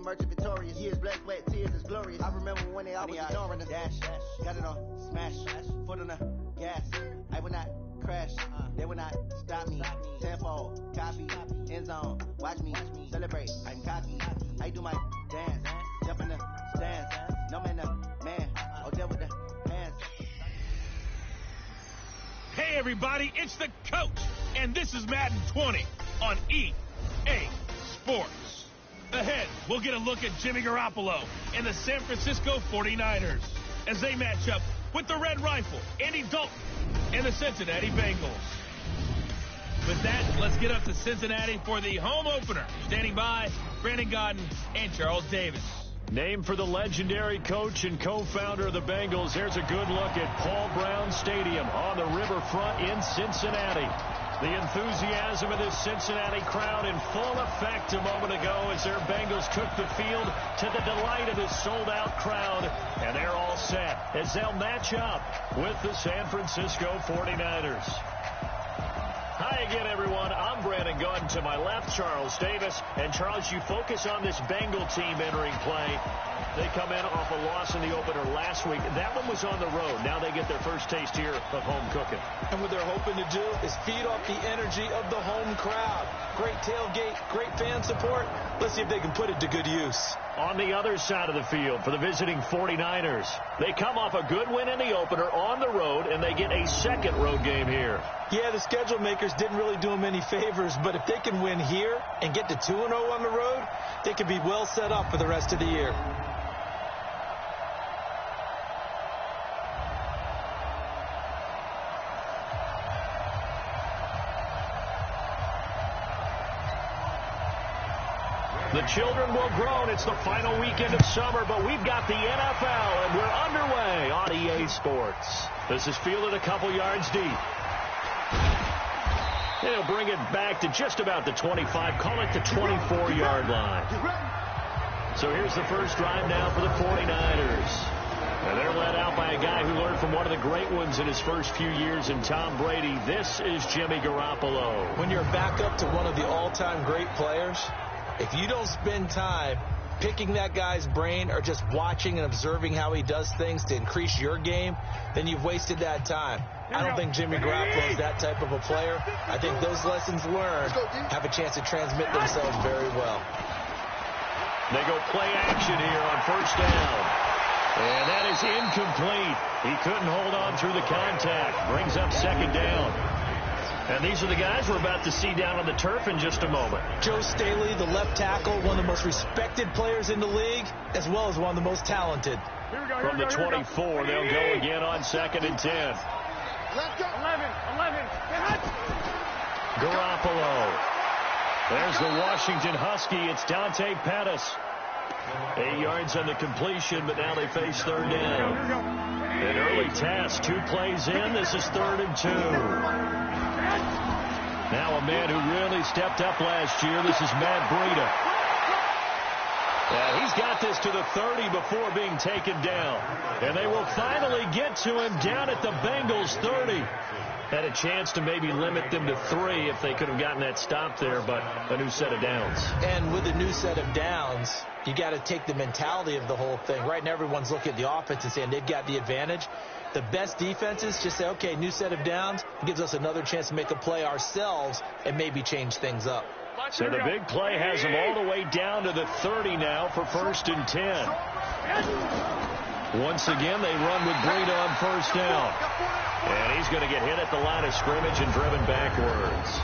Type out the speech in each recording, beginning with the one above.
emerging victorious. Years, blood, sweat, tears is glorious. I remember when they always ignoring us. Dash, got it on, smash, foot on the gas. I would not crash, they would not stop me. Tenfold, copy, end zone, watch me celebrate. I'm cocky, I do my dance, jump in the stands. No man, oh there with the hands. Hey everybody, it's the coach, and this is Madden 20 on EA Sports. Ahead, we'll get a look at Jimmy Garoppolo and the San Francisco 49ers as they match up with the Red Rifle, Andy Dalton, and the Cincinnati Bengals. With that, let's get up to Cincinnati for the home opener. Standing by, Brandon Godden and Charles Davis. Named for the legendary coach and co-founder of the Bengals, here's a good look at Paul Brown Stadium on the riverfront in Cincinnati. The enthusiasm of this Cincinnati crowd in full effect a moment ago as their Bengals took the field to the delight of this sold-out crowd. And they're all set as they'll match up with the San Francisco 49ers. Hi again, everyone. I'm Brandon Godden. To my left, Charles Davis. And, Charles, you focus on this Bengal team entering play. They come in off a loss in the opener last week. That one was on the road. Now they get their first taste here of home cooking. And what they're hoping to do is feed off the energy of the home crowd. Great tailgate, great fan support. Let's see if they can put it to good use. On the other side of the field for the visiting 49ers, they come off a good win in the opener on the road, and they get a second road game here. Yeah, the schedule makers didn't really do them any favors, but if they can win here and get to 2-0 on the road, they could be well set up for the rest of the year. The children will groan. It's the final weekend of summer, but we've got the NFL, and we're underway on EA Sports. This is fielded a couple yards deep. They'll bring it back to just about the 25, call it the 24-yard line. So here's the first drive now for the 49ers. And they're led out by a guy who learned from one of the great ones in his first few years in Tom Brady. This is Jimmy Garoppolo. When you're back up to one of the all-time great players, if you don't spend time picking that guy's brain or just watching and observing how he does things to increase your game, then you've wasted that time. I don't think Jimmy Garoppolo is that type of a player. I think those lessons learned have a chance to transmit themselves very well. They go play action here on first down. And that is incomplete. He couldn't hold on through the contact. Brings up second down. And these are the guys we're about to see down on the turf in just a moment. Joe Staley, the left tackle, one of the most respected players in the league, as well as one of the most talented. From the 24, they'll go again on 2nd and 10. 11. Garoppolo. There's the Washington Husky. It's Dante Pettis. 8 yards on the completion, but now they face third down. An early test. 2 plays in. This is 3rd and 2. Now a man who really stepped up last year. This is Matt Breida. He's got this to the 30 before being taken down. And they will finally get to him down at the Bengals 30. Had a chance to maybe limit them to 3 if they could have gotten that stop there, but a new set of downs. And with a new set of downs, you got to take the mentality of the whole thing. Right now, everyone's looking at the offense and saying they've got the advantage. The best defenses just say, okay, new set of downs, gives us another chance to make a play ourselves and maybe change things up. So the big play has them all the way down to the 30 now for 1st and 10. Once again, they run with Breida on first down. And he's going to get hit at the line of scrimmage and driven backwards.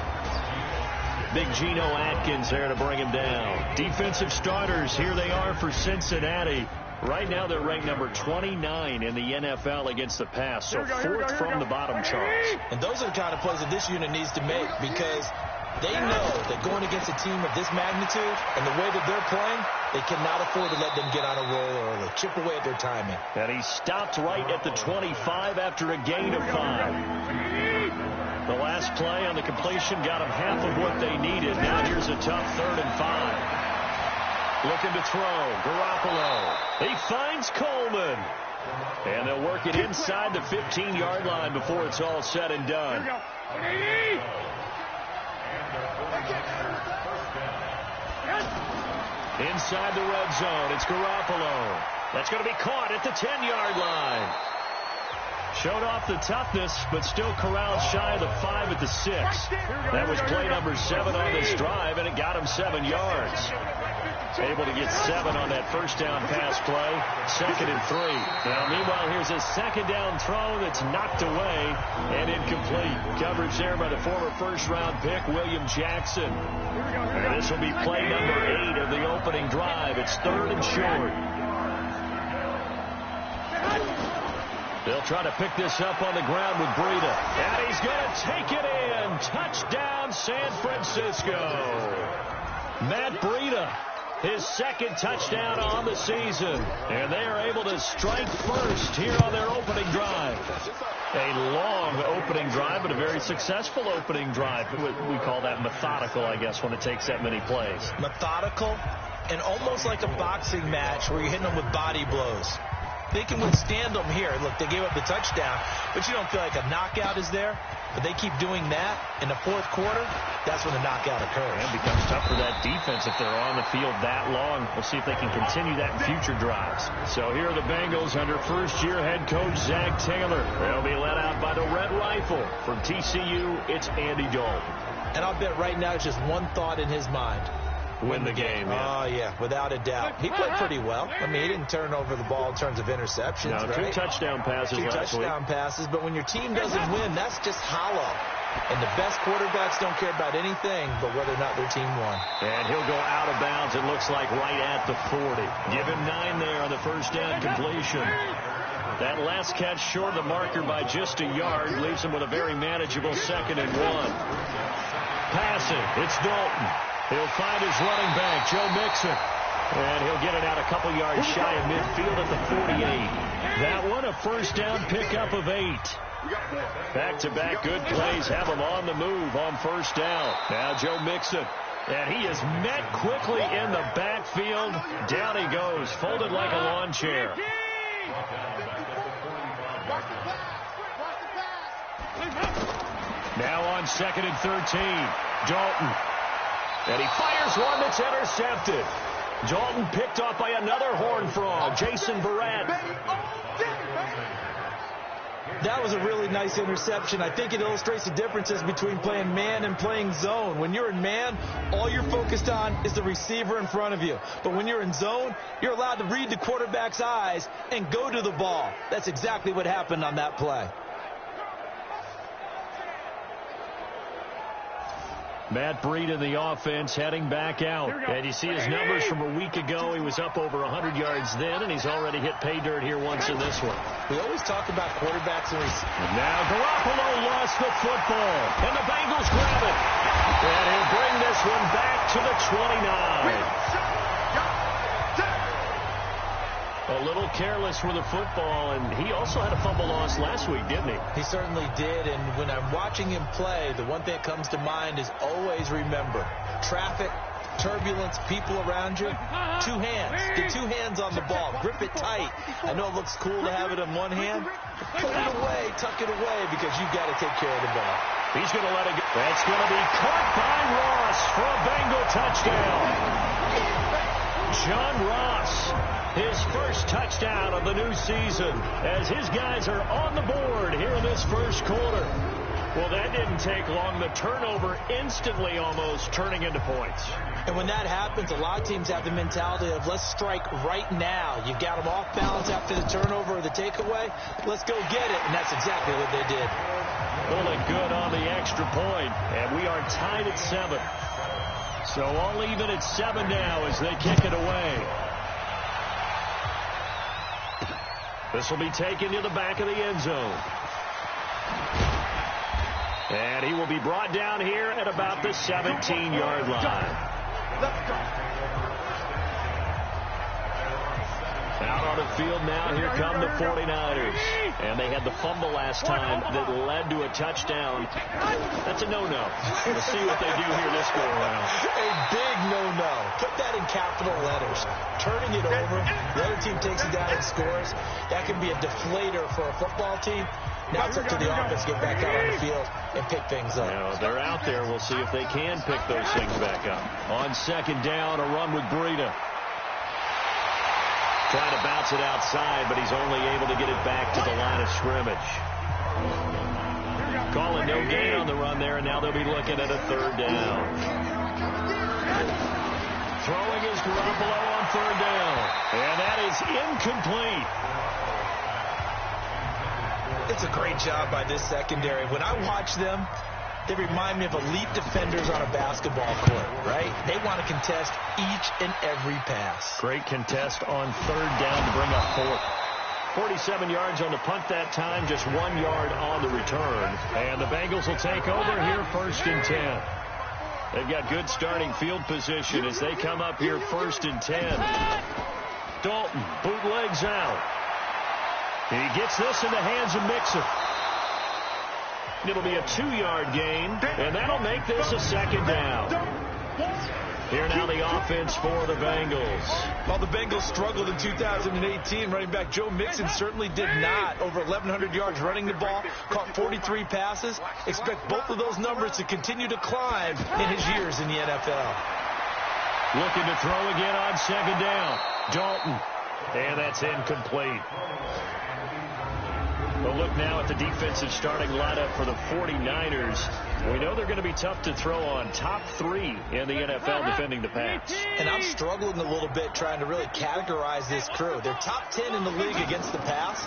Big Geno Atkins there to bring him down. Defensive starters, here they are for Cincinnati. Right now they're ranked number 29 in the NFL against the pass, so 4th from the bottom, Charles. And those are the kind of plays that this unit needs to make because they know that going against a team of this magnitude and the way that they're playing, they cannot afford to let them get on a roll early. Chip away at their timing. And he stopped right at the 25 after a gain of 5. The last play on the completion got them half of what they needed. Now here's a tough 3rd and 5. Looking to throw. Garoppolo. He finds Coleman. And they'll work it inside the 15-yard line before it's all said and done. Inside the red zone, it's Garoppolo. That's going to be caught at the 10-yard line. Showed off the toughness, but still corralled shy of the 5 at the 6. That was play number 7 on this drive, and it got him 7 yards. Able to get 7 on that first down pass play. 2nd and 3. Now, meanwhile, here's a 2nd down throw that's knocked away and incomplete. Coverage there by the former first-round pick, William Jackson. And this will be play number 8 of the opening drive. It's 3rd and short. They'll try to pick this up on the ground with Breida. And he's going to take it in. Touchdown, San Francisco. Matt Breida, his 2nd touchdown on the season. And they are able to strike first here on their opening drive. A long opening drive, but a very successful opening drive. We call that methodical, I guess, when it takes that many plays. Methodical and almost like a boxing match where you're hitting them with body blows. They can withstand them here. Look, they gave up the touchdown, but you don't feel like a knockout is there. But they keep doing that in the 4th quarter. That's when the knockout occurs. And it becomes tough for that defense if they're on the field that long. We'll see if they can continue that in future drives. So here are the Bengals under first-year head coach Zach Taylor. They'll be led out by the Red Rifle. From TCU, it's Andy Dalton. And I'll bet right now it's just one thought in his mind. Win the game. Yeah. Oh, yeah, without a doubt. He played pretty well. I mean, he didn't turn over the ball in terms of interceptions. No, 2 touchdown passes last week. 2 touchdown passes, but when your team doesn't win, that's just hollow. And the best quarterbacks don't care about anything but whether or not their team won. And he'll go out of bounds, it looks like, right at the 40. Give him 9 there on the first down completion. That last catch short of the marker by just a yard leaves him with a very manageable 2nd and 1. Passing, it's Dalton. He'll find his running back, Joe Mixon. And he'll get it out a couple yards shy of midfield at the 48. That one, a first down pickup of 8. Back-to-back good plays have him on the move on first down. Now Joe Mixon. And he is met quickly in the backfield. Down he goes, folded like a lawn chair. Now on 2nd and 13. Dalton. And he fires one that's intercepted. Dalton picked off by another Horned Frog, Jason Verrett. That was a really nice interception. I think it illustrates the differences between playing man and playing zone. When you're in man, all you're focused on is the receiver in front of you. But when you're in zone, you're allowed to read the quarterback's eyes and go to the ball. That's exactly what happened on that play. Matt Breida in the offense heading back out. And you see his numbers from a week ago. He was up over 100 yards then, and he's already hit pay dirt here once in this one. We always talk about quarterbacks and receivers. Now Garoppolo lost the football, and the Bengals grab it. And he'll bring this one back to the 29. A little careless with the football, and he also had a fumble loss last week, didn't he? He certainly did, and when I'm watching him play, the one thing that comes to mind is always remember, traffic, turbulence, people around you, 2 hands. Get 2 hands on the ball. Grip it tight. I know it looks cool to have it in one hand. Put it away, tuck it away, because you've got to take care of the ball. He's going to let it go. That's going to be caught by Ross for a Bengal touchdown. John Ross, his first touchdown of the new season, as his guys are on the board here in this first quarter. Well, that didn't take long. The turnover instantly almost turning into points. And when that happens, a lot of teams have the mentality of let's strike right now. You've got them off balance after the turnover or the takeaway. Let's go get it. And that's exactly what they did. Pulling good on the extra point. And we are tied at 7. So all even at 7 now as they kick it away. This will be taken to the back of the end zone. And he will be brought down here at about the 17-yard line. Out on the field now, here come the 49ers. And they had the fumble last time that led to a touchdown. That's a no-no. We'll see what they do here this go-around. A big no-no. Put that in capital letters. Turning it over, the other team takes it down and scores. That can be a deflator for a football team. Now it's up to the offense to get back out on the field and pick things up. Now, they're out there. We'll see if they can pick those things back up. On second down, a run with Breida. Trying to bounce it outside, but he's only able to get it back to the line of scrimmage. Calling no gain on the run there, and now they'll be looking at a third down. Throwing is Garoppolo on third down, and that is incomplete. It's a great job by this secondary. When I watch them, they remind me of elite defenders on a basketball court, right? They want to contest each and every pass. Great contest on third down to bring up fourth. 47 yards on the punt that time, just 1 yard on the return. And the Bengals will take over here first and 10. They've got good starting field position as they come up here first and 10. Dalton bootlegs out. He gets this in the hands of Mixon. It'll be a 2-yard gain, and that'll make this a second down. Here now the offense for the Bengals. While the Bengals struggled in 2018, running back Joe Mixon certainly did not. Over 1,100 yards running the ball, caught 43 passes. Expect both of those numbers to continue to climb in his years in the NFL. Looking to throw again on second down. Dalton, and that's incomplete. We'll look now at the defensive starting lineup for the 49ers. We know they're going to be tough to throw on. Top 3 in the NFL defending the pass. And I'm struggling a little bit trying to really categorize this crew. They're top 10 in the league against the pass,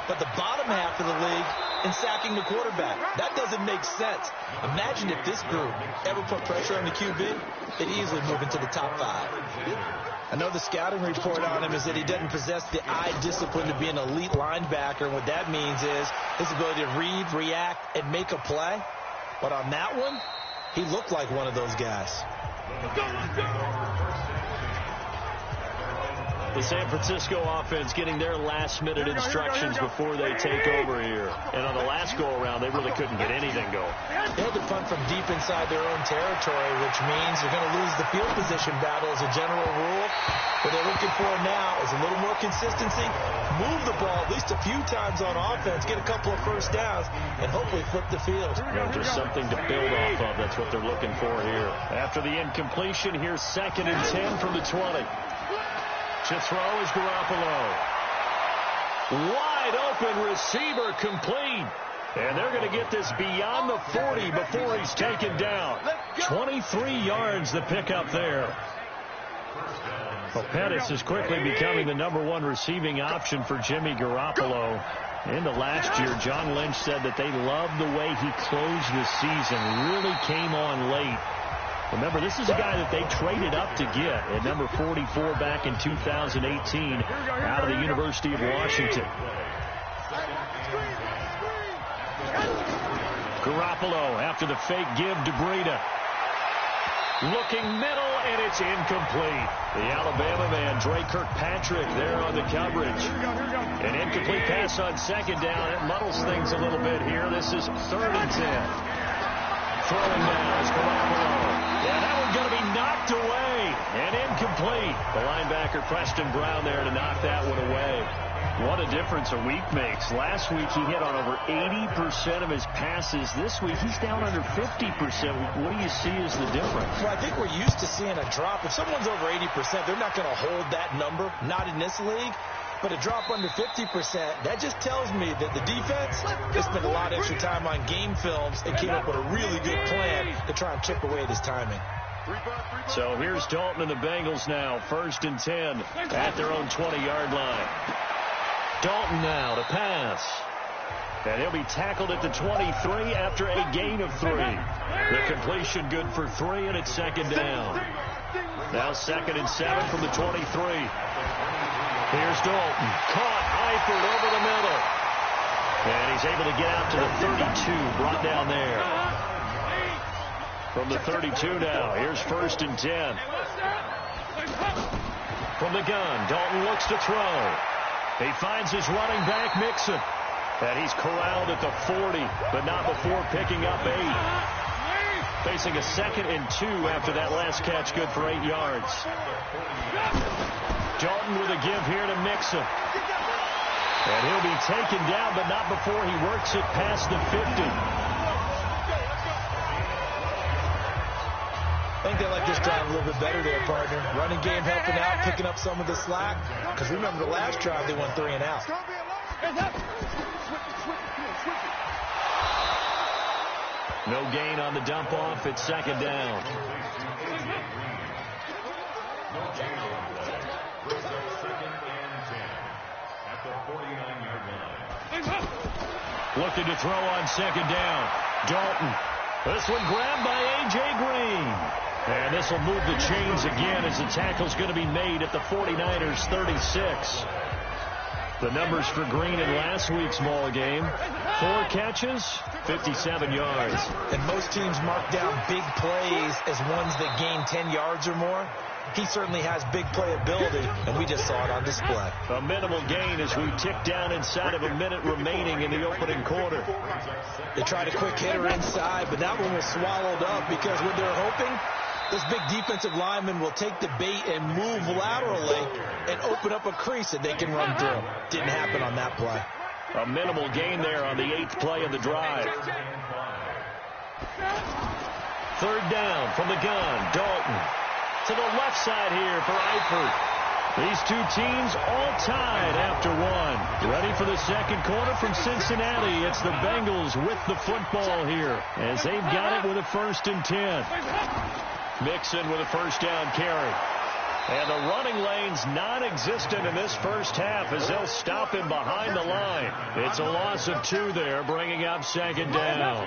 but the bottom half of the league in sacking the quarterback. That doesn't make sense. Imagine if this group ever put pressure on the QB, they'd easily move into the top 5. I know the scouting report on him is that he doesn't possess the eye discipline to be an elite linebacker. And what that means is his ability to read, react, and make a play. But on that one, he looked like one of those guys. The San Francisco offense getting their last-minute instructions before they take over here. And on the last go-around, they really couldn't get anything going. They had to punt from deep inside their own territory, which means they're going to lose the field position battle as a general rule. What they're looking for now is a little more consistency, move the ball at least a few times on offense, get a couple of first downs, and hopefully flip the field. Just something to build off of. That's what they're looking for here. After the incompletion, here's second and 10 from the 20. To throw is Garoppolo. Wide open receiver complete. And they're going to get this beyond the 40 before he's taken down. 23 yards the pickup there. Well, Pettis is quickly becoming the #1 receiving option for Jimmy Garoppolo. In the last year, John Lynch said that they loved the way he closed the season. Really came on late. Remember, this is a guy that they traded up to get at number 44 back in 2018 out of the University of Washington. Garoppolo after the fake give to Breida. Looking middle, and it's incomplete. The Alabama man, Dre Kirkpatrick, there on the coverage. An incomplete pass on second down. It muddles things a little bit here. This is third and 10. Throwing down is Garoppolo. Yeah, that one's going to be knocked away and incomplete. The linebacker, Preston Brown, there to knock that one away. What a difference a week makes. Last week he hit on over 80% of his passes. This week he's down under 50%. What do you see as the difference? Well, I think we're used to seeing a drop. If someone's over 80%, they're not going to hold that number, not in this league. But a drop under 50%, that just tells me that the defense, they spent a lot of extra time on game films and came up with a really good plan to try and chip away at his timing. So here's Dalton and the Bengals now, first and 10 at their own 20-yard line. Dalton now to pass. And he'll be tackled at the 23 after a gain of 3. The completion good for 3, and it's second down. Now second and 7 from the 23. Here's Dalton. Caught Eifert over the middle. And he's able to get out to the 32. Brought down there. From the 32 now. Here's first and 10. From the gun, Dalton looks to throw. He finds his running back, Mixon. And he's corralled at the 40, but not before picking up 8. Facing a second and 2 after that last catch, good for 8 yards. Dalton with a give here to Mixon. And he'll be taken down, but not before he works it past the 50. I think they like this drive a little bit better there, partner. Running game helping out, picking up some of the slack. Because remember the last drive, they won 3 and out. No gain on the dump off. It's second down. Looking to throw on second down. Dalton. This one grabbed by A.J. Green. And this will move the chains again as the tackle's going to be made at the 49ers 36. The numbers for Green in last week's ball game: 4 catches, 57 yards. And most teams mark down big plays as ones that gain 10 yards or more. He certainly has big playability, and we just saw it on display. A minimal gain as we tick down inside of a minute remaining in the opening quarter. They tried a quick hitter inside, but that one was swallowed up because what they're hoping, this big defensive lineman will take the bait and move laterally and open up a crease that they can run through. Didn't happen on that play. A minimal gain there on the 8th play of the drive. Third down from the gun. Dalton to the left side here for Eifert. These two teams all tied after one. Ready for the second quarter from Cincinnati. It's the Bengals with the football here as they've got it with a 1st and 10. Mixon with a first down carry. And the running lane's non-existent in this first half as they'll stop him behind the line. It's a loss of 2 there, bringing up second down.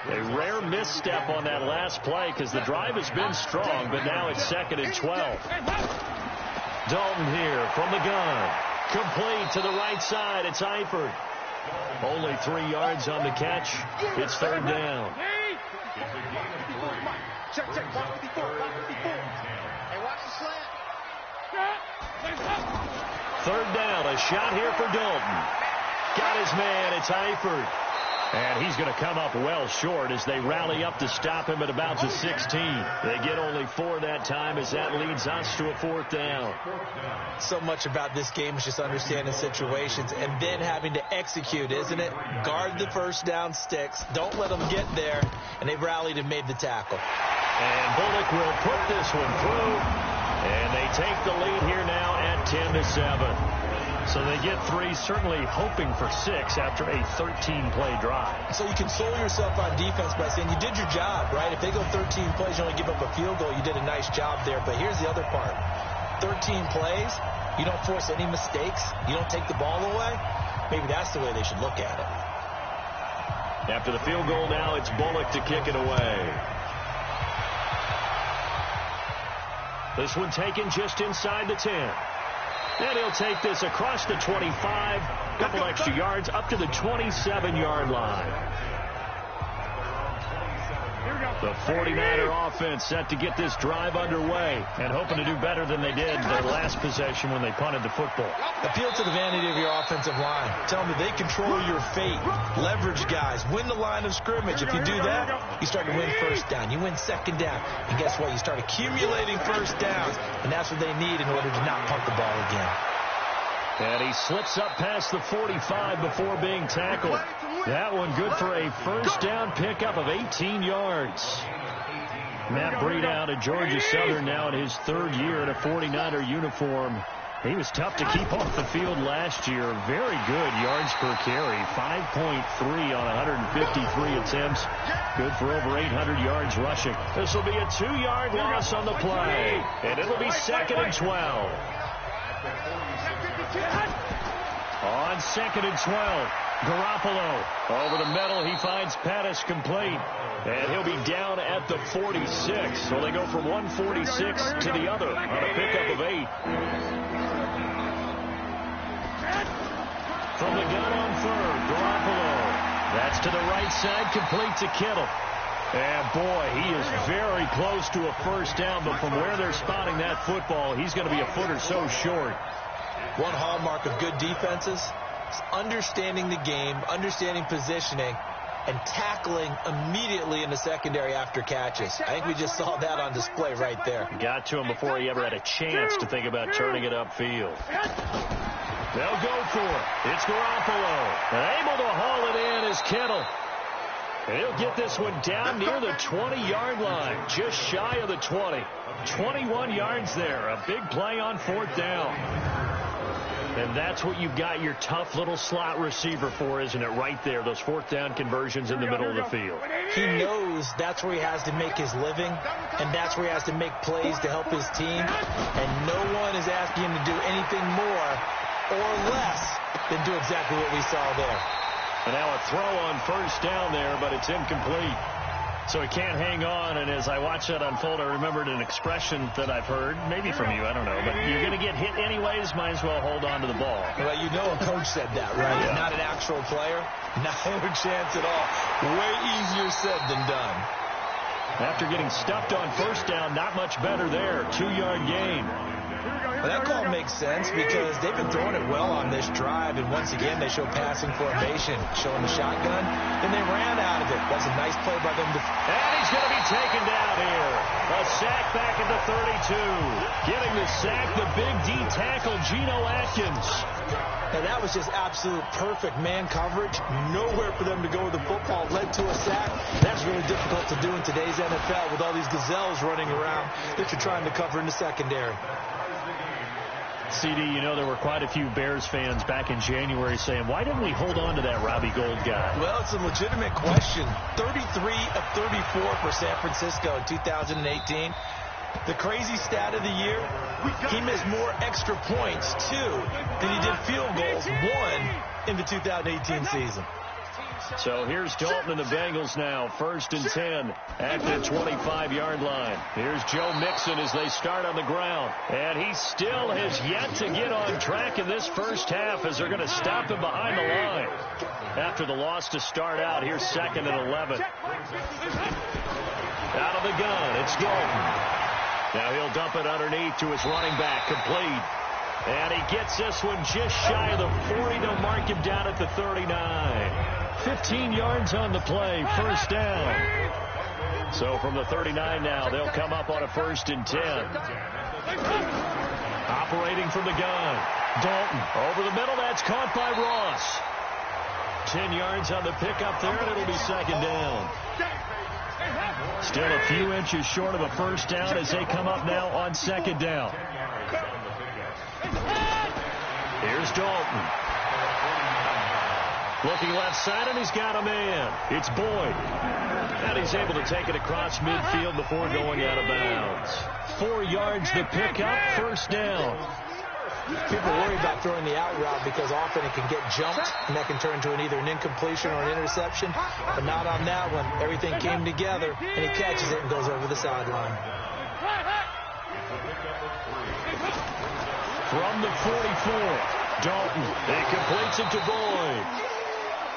A rare misstep on that last play because the drive has been strong, but now it's 2nd and 12. Dalton here from the gun. Complete to the right side. It's Eifert. Only 3 yards on the catch. It's 3rd down. Check, 154, 154. Hey, watch the slant. 3rd down, a shot here for Dalton. Got his man, it's Eifert. And he's going to come up well short as they rally up to stop him at about the 16. They get only 4 that time as that leads us to a 4th down. So much about this game is just understanding situations and then having to execute, isn't it? Guard the first down sticks. Don't let them get there. And they've rallied and made the tackle. And Bullock will put this one through. And they take the lead here now at 10-7. So they get 3, certainly hoping for 6 after a 13-play drive. So you console yourself on defense by saying you did your job, right? If they go 13 plays, you only give up a field goal, you did a nice job there. But here's the other part. 13 plays, you don't force any mistakes, you don't take the ball away. Maybe that's the way they should look at it. After the field goal now, it's Bullock to kick it away. This one taken just inside the 10. And he'll take this across the 25, couple extra yards up to the 27-yard line. The 49er offense set to get this drive underway and hoping to do better than they did their last possession when they punted the football. Appeal to the vanity of your offensive line. Tell them they control your fate. Leverage guys. Win the line of scrimmage. If you do that, you start to win first down. You win second down. And guess what? You start accumulating first downs. And that's what they need in order to not punt the ball again. And he slips up past the 45 before being tackled. That one good for a first down pickup of 18 yards. Matt Breida out of Georgia Southern now in his 3rd year in a 49er uniform. He was tough to keep off the field last year. Very good yards per carry. 5.3 on 153 attempts. Good for over 800 yards rushing. This will be a 2-yard loss on the play. And it'll be 2nd and 12. On 2nd and 12, Garoppolo over the middle. He finds Pettis complete. And he'll be down at the 46. So they go from 146 to the other on a pickup of 8. From the gun on 3rd, Garoppolo. That's to the right side, complete to Kittle. And boy, he is very close to a first down, but from where they're spotting that football, he's going to be a foot or so short. One hallmark of good defenses is understanding the game, understanding positioning, and tackling immediately in the secondary after catches. I think we just saw that on display right there. Got to him before he ever had a chance to think about turning it upfield. They'll go for it. It's Garoppolo. And able to haul it in is Kittle. He'll get this one down near the 20-yard line, just shy of the 20. 21 yards there. A big play on 4th down. And that's what you've got your tough little slot receiver for, isn't it? Right there, those 4th down conversions in the middle of the field. He knows that's where he has to make his living, and that's where he has to make plays to help his team. And no one is asking him to do anything more or less than do exactly what we saw there. And now a throw on 1st down there, but it's incomplete. So he can't hang on, and as I watched that unfold, I remembered an expression that I've heard, maybe from you, I don't know, but you're going to get hit anyways, might as well hold on to the ball. Well, you know a coach said that, right? Yeah. Not an actual player. Not a chance at all. Way easier said than done. After getting stuffed on 1st down, not much better there. 2-yard gain. Well, that call makes sense because they've been throwing it well on this drive, and once again they show passing formation, showing the shotgun, and they ran out of it. That's a nice play by them. And he's going to be taken down here. A sack back at the 32. Getting the sack, the big D tackle, Geno Atkins. Now that was just absolute perfect man coverage. Nowhere for them to go with the football. Led to a sack. That's really difficult to do in today's NFL with all these gazelles running around that you're trying to cover in the secondary. CD, you know there were quite a few Bears fans back in January saying, why didn't we hold on to that Robbie Gould guy? Well, it's a legitimate question. 33 of 34 for San Francisco in 2018. The crazy stat of the year, he missed more extra points, 2, than he did field goals, 1, in the 2018 season. So here's Dalton and the Bengals now, 1st and 10 at the 25-yard line. Here's Joe Mixon as they start on the ground. And he still has yet to get on track in this first half as they're going to stop him behind the line. After the loss to start out, here's 2nd and 11. Out of the gun, it's Dalton. Now he'll dump it underneath to his running back, complete. And he gets this one just shy of the 40. They'll mark him down at the 39. 15 yards on the play, 1st down. So from the 39 now, they'll come up on a 1st and 10. Operating from the gun. Dalton over the middle. That's caught by Ross. 10 yards on the pickup there, and it'll be 2nd down. Still a few inches short of a 1st down as they come up now on 2nd down. Here's Dalton. Looking left side, and he's got a man. It's Boyd. And he's able to take it across midfield before going out of bounds. 4 yards the pickup, 1st down. People worry about throwing the out route because often it can get jumped, and that can turn into either an incompletion or an interception. But not on that one. Everything came together, and he catches it and goes over the sideline. From the 44, Dalton. He completes it to Boyd.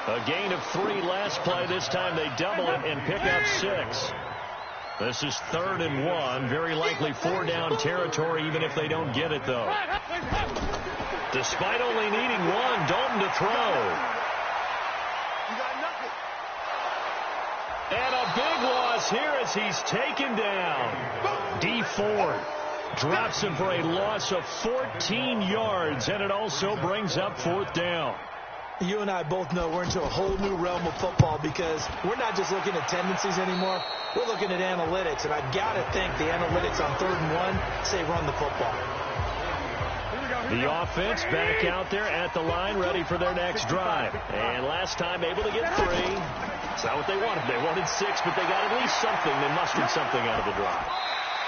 A gain of 3 last play. This time they double it and pick up 6. This is 3rd and 1. Very likely 4-down territory, even if they don't get it, though. Despite only needing 1, Dalton to throw. And a big loss here as he's taken down. D Ford drops him for a loss of 14 yards, and it also brings up 4th down. You and I both know we're into a whole new realm of football because we're not just looking at tendencies anymore. We're looking at analytics, and I've got to think the analytics on 3rd and 1 say run the football. The offense back out there at the line, ready for their next drive. And last time able to get 3. It's not what they wanted. They wanted 6, but they got at least something. They mustered something out of the drive.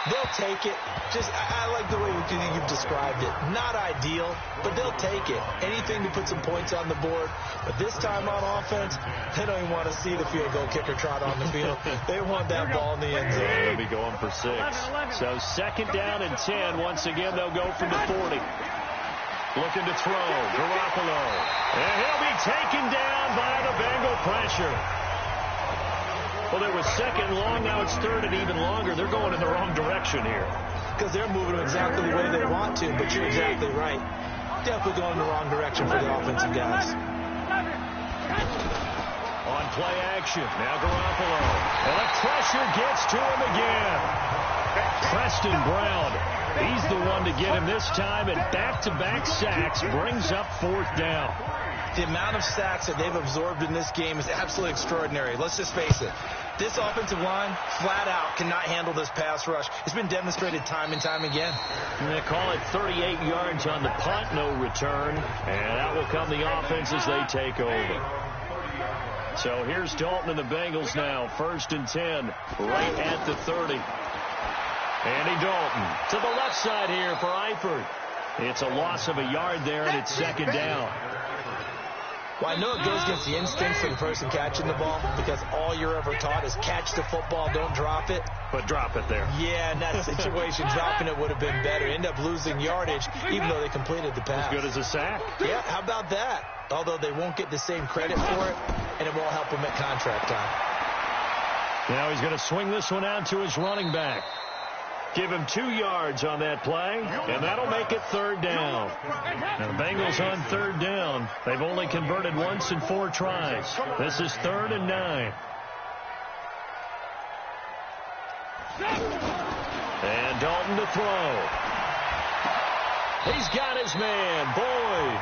They'll take it. I like the way you've described it. Not ideal, but they'll take it. Anything to put some points on the board. But this time on offense, they don't even want to see the field goal kicker trot on the field. They want that ball in the end zone. They'll be going for 6. So 2nd down and 10. Once again, they'll go from the 40. Looking to throw. Garoppolo. And he'll be taken down by the Bengal pressure. Well, there was 2nd long, now it's 3rd and even longer. They're going in the wrong direction here. Because they're moving exactly the way they want to, but you're exactly right. Definitely going in the wrong direction for the offensive guys. On play action, now Garoppolo. And the pressure gets to him again. Preston Brown, he's the one to get him this time, and back-to-back sacks brings up 4th down. The amount of sacks that they've absorbed in this game is absolutely extraordinary. Let's just face it. This offensive line, flat out, cannot handle this pass rush. It's been demonstrated time and time again. And they call it 38 yards on the punt, no return. And out will come the offense as they take over. So here's Dalton and the Bengals now. 1st and 10, right at the 30. Andy Dalton to the left side here for Eifert. It's a loss of a yard there, and it's 2nd down. Well, I know it goes against the instincts of the person catching the ball because all you're ever taught is catch the football, don't drop it. But drop it there. Yeah, in that situation, dropping it would have been better. End up losing yardage, even though they completed the pass. As good as a sack. Yeah, how about that? Although they won't get the same credit for it, and it won't help them at contract time. Now he's going to swing this one out to his running back. Give him 2 yards on that play, and that'll make it 3rd down. Now the Bengals on 3rd down. They've only converted once in 4 tries. This is 3rd and 9. And Dalton to throw. He's got his man, Boyd.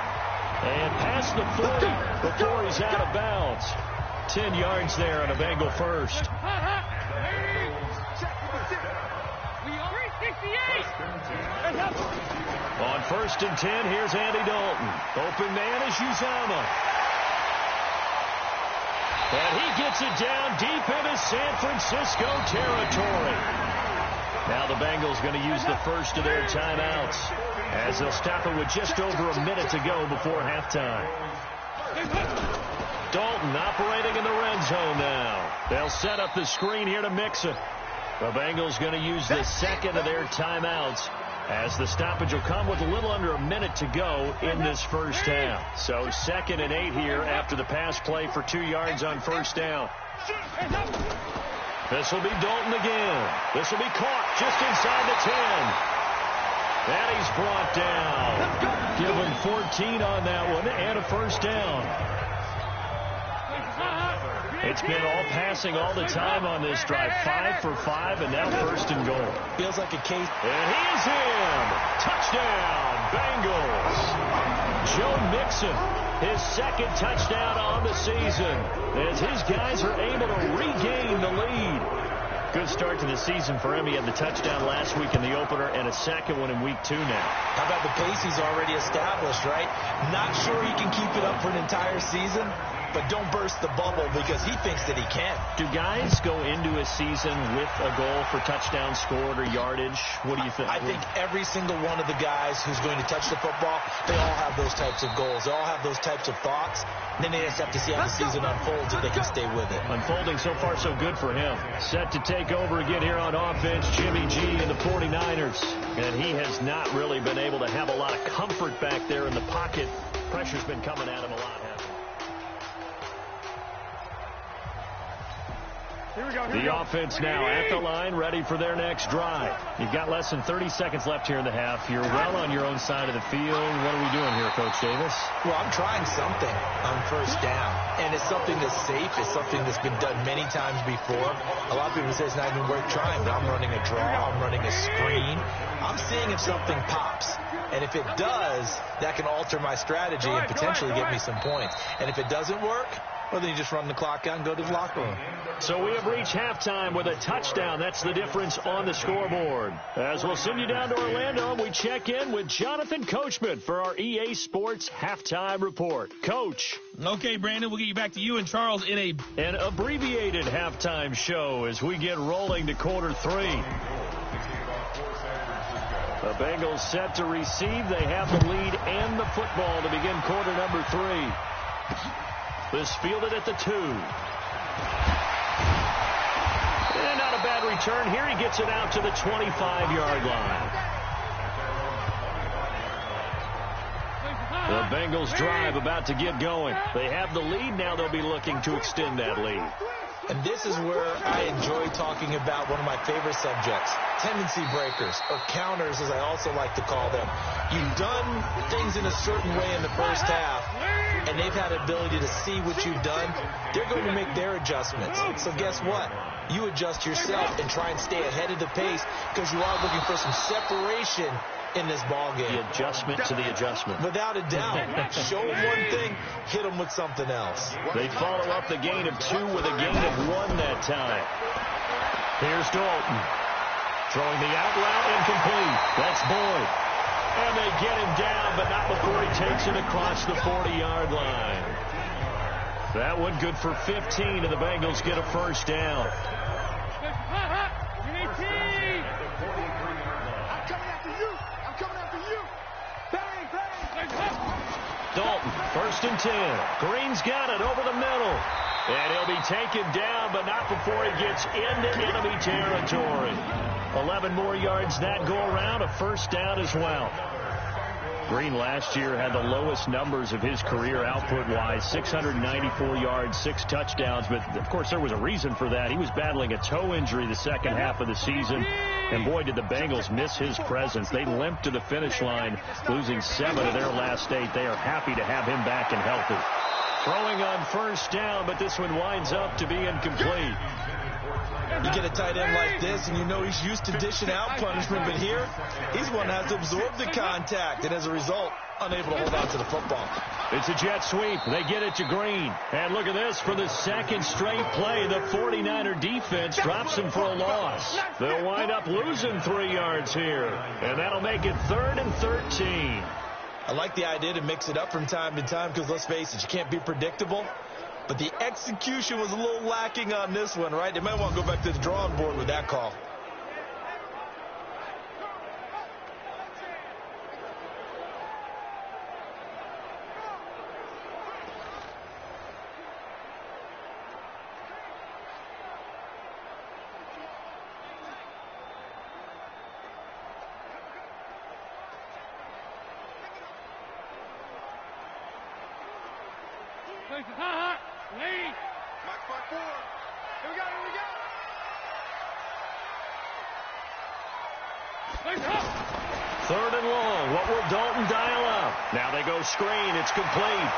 And past the 40 before he's out of bounds. 10 yards there on a Bengal first. On 1st and 10, here's Andy Dalton. Open man is Uzomah. And he gets it down deep into San Francisco territory. Now the Bengals going to use the first of their timeouts as they'll stop it with just over a minute to go before halftime. Dalton operating in the red zone now. They'll set up the screen here to mix it. The Bengals going to use the second of their timeouts as the stoppage will come with a little under a minute to go in this first half. So 2nd and 8 here after the pass play for 2 yards on 1st down. This will be Dalton again. This will be caught just inside the 10. And he's brought down. Give him 14 on that one and a 1st down. It's been all passing all the time on this drive. 5 for 5, and now 1st and goal. Feels like a case. And he's in. Touchdown, Bengals. Joe Mixon, his 2nd touchdown on the season, as his guys are able to regain the lead. Good start to the season for him. He had the touchdown last week in the opener and a 2nd one in week 2 now. How about the pace he's already established, right? Not sure he can keep it up for an entire season, but don't burst the bubble because he thinks that he can. Do guys go into a season with a goal for touchdown scored or yardage? What do you think? I think every single one of the guys who's going to touch the football, they all have those types of goals. They all have those types of thoughts. Then they just have to see how the season unfolds if they can stay with it. Unfolding so far so good for him. Set to take over again here on offense, Jimmy G and the 49ers. And he has not really been able to have a lot of comfort back there in the pocket. Pressure's been coming at him a lot, hasn't it? The offense now at the line, ready for their next drive. You've got less than 30 seconds left here in the half. You're well on your own side of the field. What are we doing here, Coach Davis? Well, I'm trying something on 1st down, and it's something that's safe. It's something that's been done many times before. A lot of people say it's not even worth trying, but I'm running a draw. I'm running a screen. I'm seeing if something pops. And if it does, that can alter my strategy and potentially get me some points. And if it doesn't work, well, then you just run the clock out and go to the locker room. So we have reached halftime with a touchdown. That's the difference on the scoreboard. As we'll send you down to Orlando, we check in with Jonathan Coachman for our EA Sports Halftime Report. Coach. Okay, Brandon, we'll get you back to you and Charles in an abbreviated halftime show as we get rolling to quarter 3. The Bengals set to receive. They have the lead and the football to begin quarter number 3. This fielded at the 2. And not a bad return here. He gets it out to the 25-yard line. The Bengals drive about to get going. They have the lead. Now they'll be looking to extend that lead. And this is where I enjoy talking about one of my favorite subjects, tendency breakers, or counters as I also like to call them. You've done things in a certain way in the first half, and they've had the ability to see what you've done. They're going to make their adjustments. So guess what? You adjust yourself and try and stay ahead of the pace because you are looking for some separation in this ball game. The adjustment to the adjustment. Without a doubt. Show them one thing, hit them with something else. They follow up the gain of 2 with a gain of 1 that time. Here's Dalton. Throwing the out route, incomplete. That's Boyd. And they get him down, but not before he takes it across the 40-yard line. That one good for 15, and the Bengals get a first down. Dalton, 1st and 10. Green's got it over the middle. And he'll be taken down, but not before he gets into enemy territory. 11 more yards that go around, a first down as well. Green last year had the lowest numbers of his career output-wise, 694 yards, 6 touchdowns. But, of course, there was a reason for that. He was battling a toe injury the second half of the season. And, boy, did the Bengals miss his presence. They limped to the finish line, losing 7 of their last 8. They are happy to have him back and healthy. Throwing on first down, but this one winds up to be incomplete. You get a tight end like this, and you know he's used to dishing out punishment, but here, he's one that has to absorb the contact, and as a result, unable to hold on to the football. It's a jet sweep. They get it to Green. And look at this. For the second straight play, the 49er defense drops him for a loss. They'll wind up losing 3 yards here, and that'll make it 3rd and 13. I like the idea to mix it up from time to time because, let's face it, you can't be predictable. But the execution was a little lacking on this one, right? They might want to go back to the drawing board with that call. Third and long. What will Dalton dial up? Now they go screen. It's complete.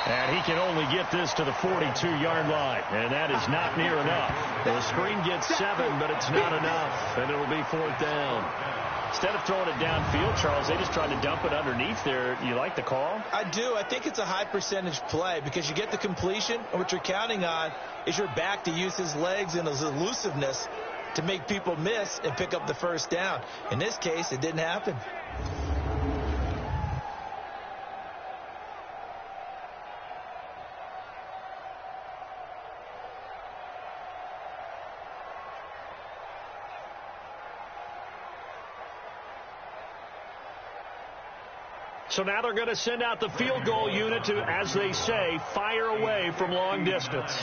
And he can only get this to the 42-yard line. And that is not near enough. The screen gets 7, but it's not enough. And it'll be 4th down. Instead of throwing it downfield, Charles, they just tried to dump it underneath there. You like the call? I do. I think it's a high percentage play because you get the completion, and what you're counting on is your back to use his legs and his elusiveness to make people miss and pick up the first down. In this case, it didn't happen. So now they're going to send out the field goal unit to, as they say, fire away from long distance.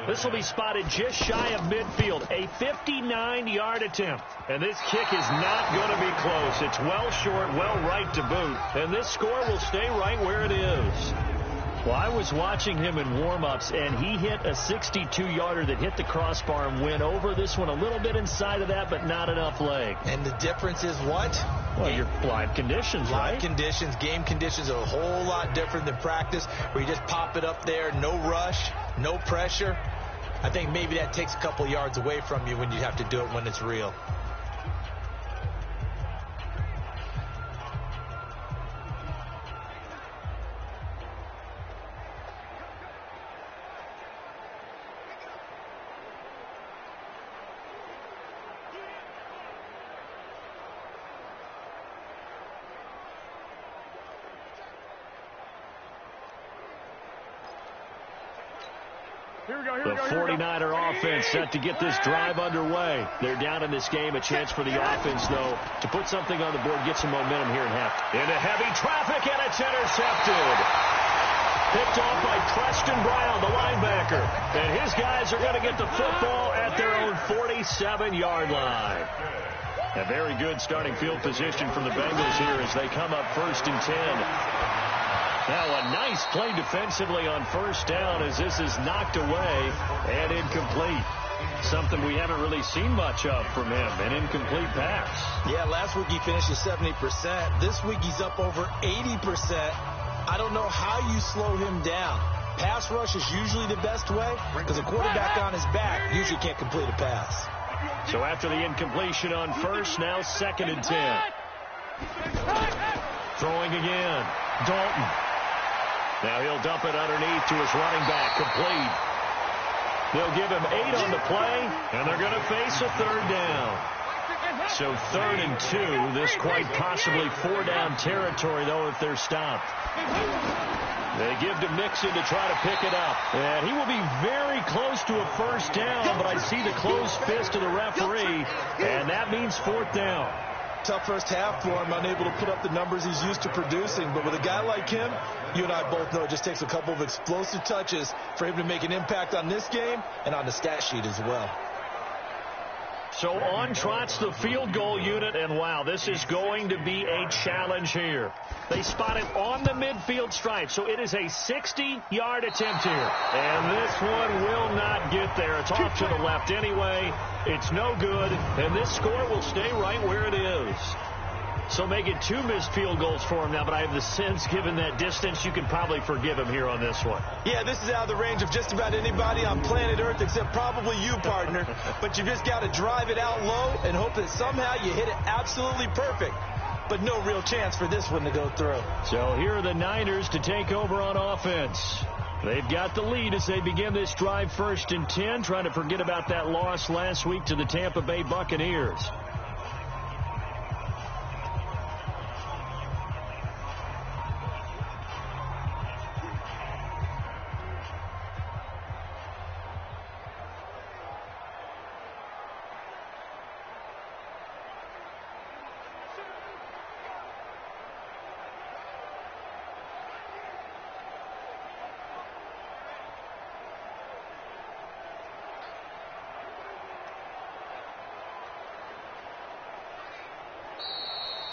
This will be spotted just shy of midfield, a 59-yard attempt. And this kick is not going to be close. It's well short, well right to boot. And this score will stay right where it is. Well, I was watching him in warm-ups, and he hit a 62-yarder that hit the crossbar and went over. This one a little bit inside of that, but not enough leg. And the difference is what? Well, your live conditions, right? Live conditions, game conditions are a whole lot different than practice, where you just pop it up there, no rush, no pressure. I think maybe that takes a couple yards away from you when you have to do it when it's real. The 49er offense set to get this drive underway. They're down in this game. A chance for the offense, though, to put something on the board, get some momentum here in half. Into heavy traffic, and it's intercepted. Picked off by Preston Brown, the linebacker. And his guys are going to get the football at their own 47-yard line. A very good starting field position from the Bengals here as they come up 1st and 10. Now a nice play defensively on first down as this is knocked away and incomplete. Something we haven't really seen much of from him, an incomplete pass. Yeah, last week he finished at 70%. This week he's up over 80%. I don't know how you slow him down. Pass rush is usually the best way because a quarterback on his back usually can't complete a pass. So after the incompletion on first, now 2nd and 10. Throwing again. Dalton. Now he'll dump it underneath to his running back, complete. They'll give him 8 on the play, and they're going to face a 3rd down. So 3rd and 2, this quite possibly 4-down territory, though, if they're stopped. They give to Mixon to try to pick it up. And he will be very close to a 1st down, but I see the closed fist of the referee, and that means 4th down. Tough first half for him, unable to put up the numbers he's used to producing. But with a guy like him, you and I both know it just takes a couple of explosive touches for him to make an impact on this game and on the stat sheet as well. So on trots the field goal unit, and wow, this is going to be a challenge here. They spot it on the midfield stripe, so it is a 60-yard attempt here. And this one will not get there. It's off to the left anyway. It's no good, and this score will stay right where it is. So make it 2 missed field goals for him now, but I have the sense, given that distance, you can probably forgive him here on this one. Yeah, this is out of the range of just about anybody on planet Earth except probably you, partner. But you just got to drive it out low and hope that somehow you hit it absolutely perfect. But no real chance for this one to go through. So here are the Niners to take over on offense. They've got the lead as they begin this drive 1st and 10, trying to forget about that loss last week to the Tampa Bay Buccaneers.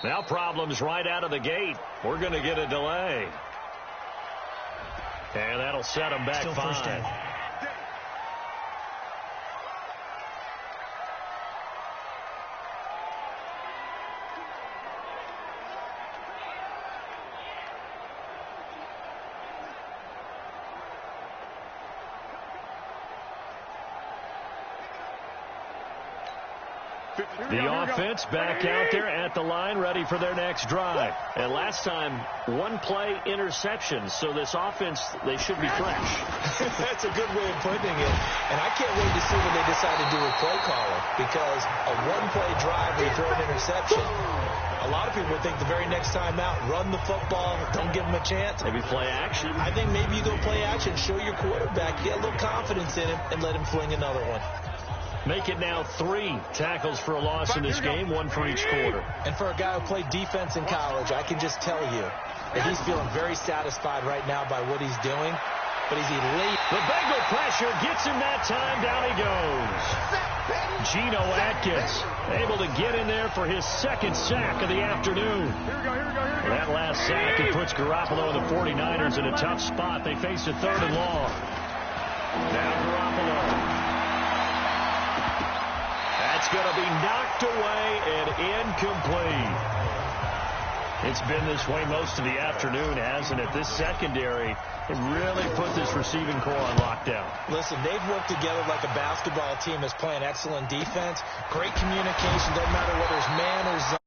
Now problems right out of the gate. We're going to get a delay. And that'll set them back 5. The offense back out there at the line, ready for their next drive. And last time, 1-play interception. So this offense, they should be fresh. That's a good way of putting it. And I can't wait to see what they decide to do with play calling. Because a 1-play drive where you throw an interception, a lot of people would think the very next time out, run the football, don't give them a chance. Maybe play action. I think maybe you go play action, show your quarterback, get a little confidence in him, and let him fling another one. Make it now 3 tackles for a loss in this game, 1 for each quarter. And for a guy who played defense in college, I can just tell you that he's feeling very satisfied right now by what he's doing. But he's elite. The Bengal pressure gets him that time. Down he goes. Geno Atkins able to get in there for his 2nd sack of the afternoon. That last sack, it puts Garoppolo and the 49ers in a tough spot. They face a 3rd and long. Now Garoppolo. That's going to be knocked away and incomplete. It's been this way most of the afternoon, hasn't it? This secondary, it really put this receiving core on lockdown. Listen, they've worked together like a basketball team that's playing excellent defense. Great communication, doesn't matter whether it's man or zone.